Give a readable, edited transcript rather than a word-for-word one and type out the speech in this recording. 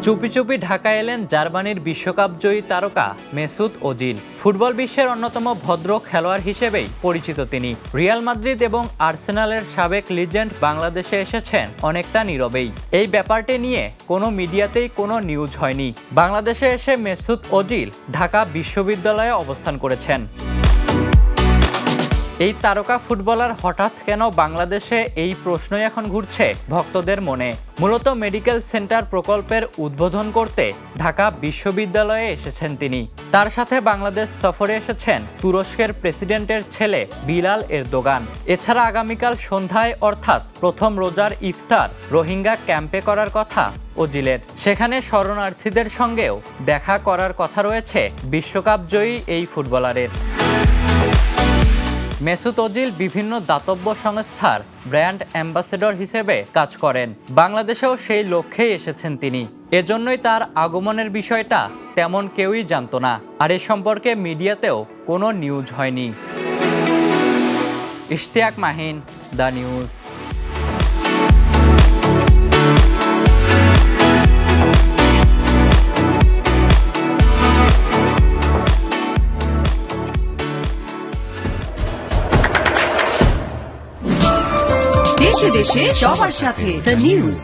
চুপি চুপি ঢাকা এলেন জার্মানির বিশ্বকাপ জয়ী তারকা মেসুত ওজিল। ফুটবল বিশ্বের অন্যতম ভদ্র খেলোয়াড় হিসেবেই পরিচিত তিনি। রিয়াল মাদ্রিদ এবং আর্সেনালের সাবেক লিজেন্ড বাংলাদেশে এসেছেন অনেকটা নীরবেই। এই ব্যাপারটি নিয়ে কোনো মিডিয়াতেই কোনো নিউজ হয়নি। বাংলাদেশে এসে মেসুত ওজিল ঢাকা বিশ্ববিদ্যালয়ে অবস্থান করেছেন। এই তারকা ফুটবলার হঠাৎ কেন বাংলাদেশে, এই প্রশ্নই এখন ঘুরছে ভক্তদের মনে। মূলত মেডিকেল সেন্টার প্রকল্পের উদ্বোধন করতে ঢাকা বিশ্ববিদ্যালয়ে এসেছেন তিনি। তার সাথে বাংলাদেশ সফরে এসেছেন তুরস্কের প্রেসিডেন্টের ছেলে বিলাল এরদোগান। এছাড়া আগামীকাল সন্ধ্যায় অর্থাৎ প্রথম রোজার ইফতার রোহিঙ্গা ক্যাম্পে করার কথা ওজিলের। সেখানে শরণার্থীদের সঙ্গেও দেখা করার কথা রয়েছে বিশ্বকাপ জয়ী এই ফুটবলারের। মেসুত ওজিল বিভিন্ন দাতব্য সংস্থার ব্র্যান্ড অ্যাম্বাসেডর হিসেবে কাজ করেন। বাংলাদেশেও সেই লক্ষ্যেই এসেছেন তিনি। এজন্যই তার আগমনের বিষয়টা তেমন কেউই জানতো না, আর এ সম্পর্কে মিডিয়াতেও কোনো নিউজ হয়নি। Ishtiaq Mahin, the news. দেশে দেশে সবার সাথে দ্য নিউজ।